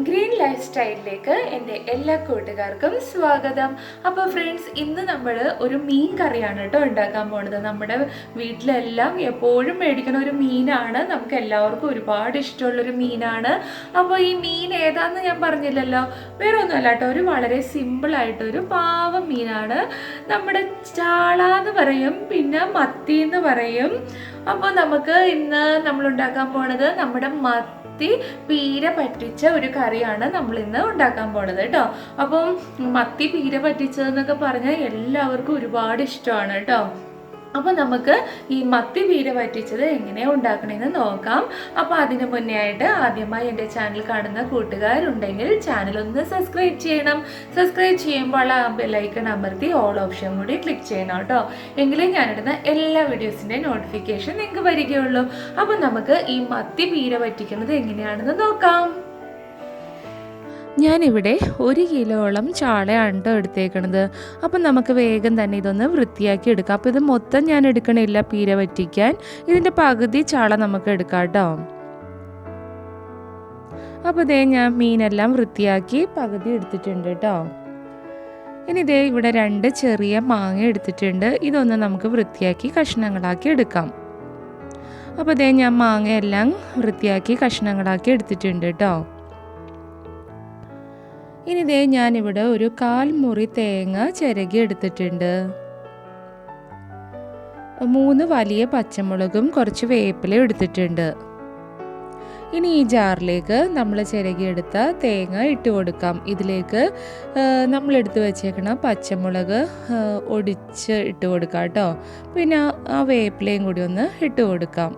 Green life സ്റ്റൈലിലേക്ക് എൻ്റെ എല്ലാ കൂട്ടുകാർക്കും സ്വാഗതം. അപ്പോൾ ഫ്രണ്ട്സ്, ഇന്ന് നമ്മൾ ഒരു മീൻ കറിയാണ് കേട്ടോ ഉണ്ടാക്കാൻ പോണത്. നമ്മുടെ വീട്ടിലെല്ലാം എപ്പോഴും മേടിക്കുന്ന ഒരു മീനാണ്, നമുക്ക് എല്ലാവർക്കും ഒരുപാട് ഇഷ്ടമുള്ളൊരു മീനാണ്. അപ്പോൾ ഈ മീൻ ഏതാണെന്ന് ഞാൻ പറഞ്ഞില്ലല്ലോ, വേറെ ഒന്നുമല്ല കേട്ടോ, ഒരു വളരെ സിമ്പിളായിട്ടൊരു പാവം മീനാണ്. നമ്മുടെ ചാള എന്ന് പറയും, പിന്നെ മത്തി എന്ന് പറയും. അപ്പോൾ നമുക്ക് ഇന്ന് നമ്മൾ ഉണ്ടാക്കാൻ പോണത് നമ്മുടെ പീര പറ്റിച്ച ഒരു കറിയാണ് നമ്മൾ ഇന്ന് ഉണ്ടാക്കാൻ പോണത് കേട്ടോ. അപ്പം മത്തി പീര പറ്റിച്ചതെന്നൊക്കെ പറഞ്ഞാൽ എല്ലാവർക്കും ഒരുപാട് ഇഷ്ടമാണ് കേട്ടോ. അപ്പോൾ നമുക്ക് ഈ മത്തി പീര പറ്റിച്ചത് എങ്ങനെയാണ് ഉണ്ടാക്കണമെന്ന് നോക്കാം. അപ്പോൾ അതിന് മുന്നേ ആയിട്ട് ആദ്യമായി എൻ്റെ ചാനൽ കാണുന്ന കൂട്ടുകാരുണ്ടെങ്കിൽ ചാനൽ ഒന്ന് സബ്സ്ക്രൈബ് ചെയ്യണം. സബ്സ്ക്രൈബ് ചെയ്യുമ്പോൾ ആ ബെല്ലൈക്കൺ അമർത്തി ഓൾ ഓപ്ഷൻ കൂടി ക്ലിക്ക് ചെയ്യണം കേട്ടോ. എങ്കിലേ ഞാനിടുന്ന എല്ലാ വീഡിയോസിൻ്റെ നോട്ടിഫിക്കേഷൻ നിങ്ങൾക്ക് വരികയുള്ളൂ. അപ്പോൾ നമുക്ക് ഈ മത്തി പീര പറ്റിക്കുന്നത് എങ്ങനെയാണെന്ന് നോക്കാം. ഞാനിവിടെ 1 കിലോളം ചാളയാണ് കേട്ടോ എടുത്തേക്കണത്. അപ്പം നമുക്ക് വേഗം തന്നെ ഇതൊന്ന് വൃത്തിയാക്കി എടുക്കാം. അപ്പോൾ ഇത് മൊത്തം ഞാൻ എടുക്കണില്ല പീര വറ്റിക്കാൻ, ഇതിൻ്റെ പകുതി ചാള നമുക്ക് എടുക്കാം കേട്ടോ. അപ്പോൾ ഇതേ ഞാൻ മീനെല്ലാം വൃത്തിയാക്കി പകുതി എടുത്തിട്ടുണ്ട് കേട്ടോ. ഇനി ഇതേ ഇവിടെ 2 ചെറിയ മാങ്ങ എടുത്തിട്ടുണ്ട്. ഇതൊന്ന് നമുക്ക് വൃത്തിയാക്കി കഷ്ണങ്ങളാക്കി എടുക്കാം. അപ്പോൾ ഇതേ ഞാൻ മാങ്ങയെല്ലാം വൃത്തിയാക്കി കഷ്ണങ്ങളാക്കി എടുത്തിട്ടുണ്ട് കേട്ടോ. ഇനി ഇതേ ഞാനിവിടെ ഒരു 1/4 മുറി തേങ്ങ ചിരകി എടുത്തിട്ടുണ്ട്. 3 വലിയ പച്ചമുളകും കുറച്ച് വേപ്പിലയും എടുത്തിട്ടുണ്ട്. ഇനി ഈ ജാറിലേക്ക് നമ്മൾ ചിരകിയെടുത്ത തേങ്ങ ഇട്ട് കൊടുക്കാം. ഇതിലേക്ക് നമ്മൾ എടുത്ത് വെച്ചേക്കണ പച്ചമുളക് ഒടിച്ച് ഇട്ട് കൊടുക്കാം കേട്ടോ. പിന്നെ ആ വേപ്പിലയും കൂടി ഒന്ന് ഇട്ട് കൊടുക്കാം.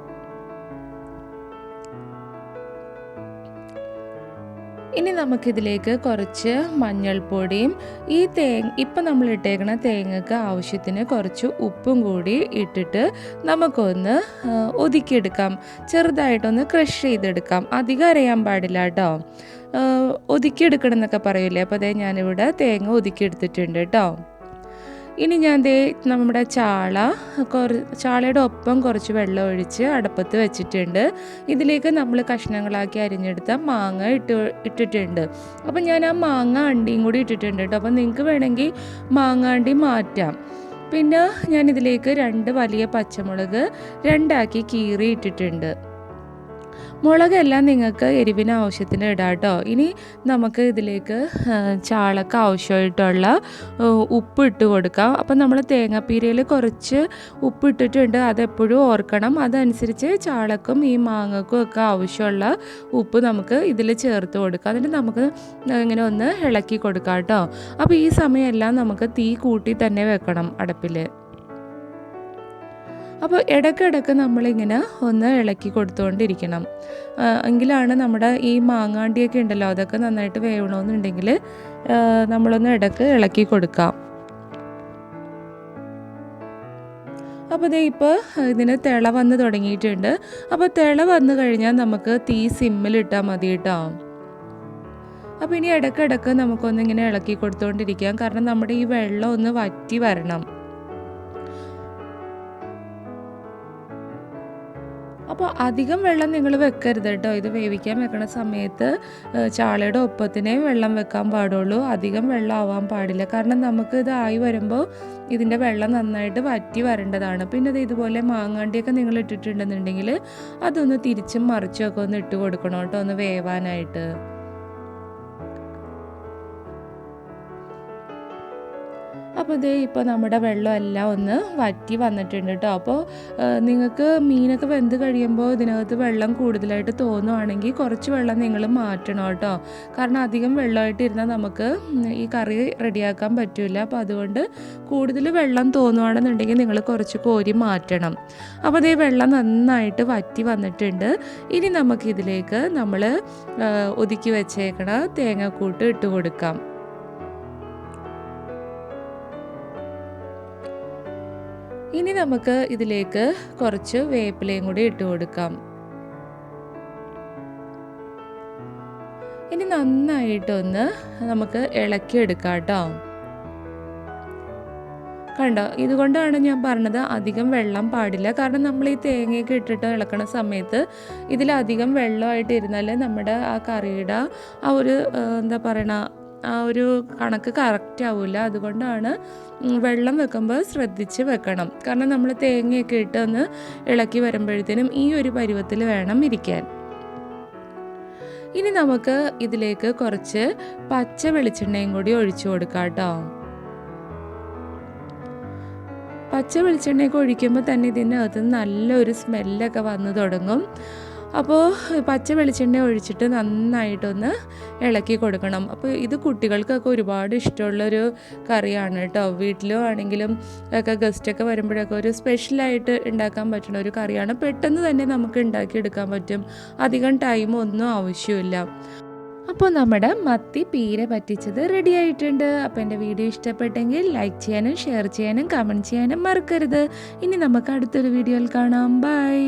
ഇനി നമുക്കിതിലേക്ക് കുറച്ച് മഞ്ഞൾപ്പൊടിയും ഇപ്പം നമ്മൾ ഇട്ടേക്കണ തേങ്ങക്ക് ആവശ്യത്തിന് കുറച്ച് ഉപ്പും കൂടി ഇട്ടിട്ട് നമുക്കൊന്ന് ഒതുക്കിയെടുക്കാം. ചെറുതായിട്ടൊന്ന് ക്രഷ് ചെയ്തെടുക്കാം. അധികം അരയാൻ പാടില്ല കേട്ടോ. ഒതുക്കിയെടുക്കണം എന്നൊക്കെ പറയില്ലേ, അപ്പോൾ അതേ ഞാനിവിടെ തേങ്ങ ഒതുക്കിയെടുത്തിട്ടുണ്ട് കേട്ടോ. ഇനി ഞാൻ നമ്മുടെ ചാളയുടെ ഒപ്പം കുറച്ച് വെള്ളം ഒഴിച്ച് അടുപ്പത്ത് വെച്ചിട്ടുണ്ട്. ഇതിലേക്ക് നമ്മൾ കഷ്ണങ്ങളാക്കി അരിഞ്ഞെടുത്ത മാങ്ങ ഇട്ടിട്ടുണ്ട്. അപ്പം ഞാൻ ആ മാങ്ങ അണ്ടിയും കൂടി ഇട്ടിട്ടുണ്ട് കേട്ടോ. അപ്പം നിങ്ങൾക്ക് വേണമെങ്കിൽ മാങ്ങ അണ്ടി മാറ്റാം. പിന്നെ ഞാനിതിലേക്ക് 2 വലിയ പച്ചമുളക് 2 കീറി ഇട്ടിട്ടുണ്ട്. മുളകെല്ലാം നിങ്ങൾക്ക് എരിവിന് ആവശ്യത്തിന് ഇടാം കേട്ടോ. ഇനി നമുക്ക് ഇതിലേക്ക് ചാളക്ക് ആവശ്യമായിട്ടുള്ള ഉപ്പ് ഇട്ട് കൊടുക്കാം. അപ്പം നമ്മൾ തേങ്ങാപ്പീരയിൽ കുറച്ച് ഉപ്പ് ഇട്ടിട്ടുണ്ട്, അതെപ്പോഴും ഓർക്കണം. അതനുസരിച്ച് ചാളക്കും ഈ മാങ്ങക്കും ഒക്കെ ആവശ്യമുള്ള ഉപ്പ് നമുക്ക് ഇതിൽ ചേർത്ത് കൊടുക്കാം. എന്നിട്ട് നമുക്ക് ഇങ്ങനെ ഒന്ന് ഇളക്കി കൊടുക്കാം കേട്ടോ. അപ്പോൾ ഈ സമയമെല്ലാം നമുക്ക് തീ കൂട്ടി തന്നെ വെക്കണം അടുപ്പിൽ. അപ്പോൾ ഇടയ്ക്കിടയ്ക്ക് നമ്മളിങ്ങനെ ഒന്ന് ഇളക്കി കൊടുത്തുകൊണ്ടിരിക്കണം. എങ്കിലാണ് നമ്മുടെ ഈ മാങ്ങാണ്ടിയൊക്കെ ഉണ്ടല്ലോ, അതൊക്കെ നന്നായിട്ട് വേവണമെന്നുണ്ടെങ്കിൽ നമ്മളൊന്ന് ഇടയ്ക്ക് ഇളക്കി കൊടുക്കാം. അപ്പോൾ ഇപ്പോൾ ഇതിന് തിള വന്ന് തുടങ്ങിയിട്ടുണ്ട്. അപ്പോൾ തിള വന്നു കഴിഞ്ഞാൽ നമുക്ക് തീ സിമ്മിലിട്ടാൽ മതി കേട്ടോ. അപ്പോൾ ഇനി ഇടയ്ക്കിടയ്ക്ക് നമുക്കൊന്നിങ്ങനെ ഇളക്കി കൊടുത്തുകൊണ്ടിരിക്കാം, കാരണം നമ്മുടെ ഈ വെള്ളം ഒന്ന് വറ്റി വരണം. അപ്പോൾ അധികം വെള്ളം നിങ്ങൾ വെക്കരുത് കേട്ടോ. ഇത് വേവിക്കാൻ വെക്കണ സമയത്ത് ചാളയുടെ ഒപ്പത്തിനേ വെള്ളം വെക്കാൻ പാടുള്ളൂ, അധികം വെള്ളം ആവാൻ പാടില്ല. കാരണം നമുക്ക് ഇതായി വരുമ്പോൾ ഇതിൻ്റെ വെള്ളം നന്നായിട്ട് വറ്റി വരേണ്ടതാണ്. പിന്നെ ഇത് ഇതുപോലെ മാങ്ങാണ്ടിയൊക്കെ നിങ്ങൾ ഇട്ടിട്ടുണ്ടെന്നുണ്ടെങ്കിൽ അതൊന്ന് തിരിച്ചും മറിച്ചും ഒക്കെ ഒന്ന് ഇട്ട് കൊടുക്കണം കേട്ടോ, ഒന്ന് വേവാനായിട്ട്. അപ്പോൾ ഇപ്പോൾ നമ്മുടെ വെള്ളം എല്ലാം ഒന്ന് വറ്റി വന്നിട്ടുണ്ട് കേട്ടോ. അപ്പോൾ നിങ്ങൾക്ക് മീനൊക്കെ വെന്ത് കഴിയുമ്പോൾ ഇതിനകത്ത് വെള്ളം കൂടുതലായിട്ട് തോന്നുവാണെങ്കിൽ കുറച്ച് വെള്ളം നിങ്ങൾ മാറ്റണം കേട്ടോ. കാരണം അധികം വെള്ളമായിട്ട് ഇരുന്നാൽ നമുക്ക് ഈ കറി റെഡിയാക്കാൻ പറ്റില്ല. അപ്പോൾ അതുകൊണ്ട് കൂടുതൽ വെള്ളം തോന്നുവാണെന്നുണ്ടെങ്കിൽ നിങ്ങൾ കുറച്ച് കോരി മാറ്റണം. അപ്പോൾ വെള്ളം നന്നായിട്ട് വറ്റി വന്നിട്ടുണ്ട്. ഇനി നമുക്കിതിലേക്ക് നമ്മൾ ഒതുക്കി വെച്ചേക്കണ തേങ്ങാക്കൂട്ട് ഇട്ട് കൊടുക്കാം. ഇനി നമുക്ക് ഇതിലേക്ക് കുറച്ച് വേപ്പിലയും കൂടി ഇട്ട് കൊടുക്കാം. ഇനി നന്നായിട്ടൊന്ന് നമുക്ക് ഇളക്കിയെടുക്കാം കേട്ടോ. കണ്ടോ, ഇതുകൊണ്ടാണ് ഞാൻ പറഞ്ഞത് അധികം വെള്ളം പാടില്ല. കാരണം നമ്മൾ ഈ തേങ്ങയൊക്കെ ഇട്ടിട്ട് ഇളക്കണ സമയത്ത് ഇതിലധികം വെള്ളമായിട്ട് ഇരുന്നാൽ നമ്മുടെ ആ കറിയുടെ ആ ഒരു എന്താ പറയണ ആ ഒരു കണക്ക് കറക്റ്റ് ആവില്ല. അതുകൊണ്ടാണ് വെള്ളം വെക്കുമ്പോൾ ശ്രദ്ധിച്ച് വെക്കണം. കാരണം നമ്മൾ തേങ്ങയൊക്കെ ഇട്ട് ഒന്ന് ഇളക്കി വരുമ്പോഴത്തേനും ഈ ഒരു പരുവത്തിൽ വേണം ഇരിക്കാൻ. ഇനി നമുക്ക് ഇതിലേക്ക് കുറച്ച് പച്ച വെളിച്ചെണ്ണയും കൂടി ഒഴിച്ചു കൊടുക്കാം കേട്ടോ. പച്ച വെളിച്ചെണ്ണയൊക്കെ ഒഴിക്കുമ്പോൾ തന്നെ ഇതിനകത്ത് നല്ലൊരു സ്മെല്ലൊക്കെ വന്ന് തുടങ്ങും. അപ്പോൾ പച്ച വെളിച്ചെണ്ണ ഒഴിച്ചിട്ട് നന്നായിട്ടൊന്ന് ഇളക്കി കൊടുക്കണം. അപ്പോൾ ഇത് കുട്ടികൾക്കൊക്കെ ഒരുപാട് ഇഷ്ടമുള്ളൊരു കറിയാണ് കേട്ടോ. വീട്ടിലും ആണെങ്കിലും ഒക്കെ ഗസ്റ്റൊക്കെ വരുമ്പോഴൊക്കെ ഒരു സ്പെഷ്യലായിട്ട് ഉണ്ടാക്കാൻ പറ്റുന്ന ഒരു കറിയാണ്. പെട്ടെന്ന് തന്നെ നമുക്ക് ഉണ്ടാക്കിയെടുക്കാൻ പറ്റും. അധികം ടൈമൊന്നും ആവശ്യമില്ല. അപ്പോൾ നമ്മുടെ മത്തി പീര പറ്റിച്ചത് റെഡി ആയിട്ടുണ്ട്. അപ്പോൾ എൻ്റെ വീഡിയോ ഇഷ്ടപ്പെട്ടെങ്കിൽ ലൈക്ക് ചെയ്യാനും ഷെയർ ചെയ്യാനും കമൻറ്റ് ചെയ്യാനും മറക്കരുത്. ഇനി നമുക്ക് അടുത്തൊരു വീഡിയോയിൽ കാണാം. ബൈ.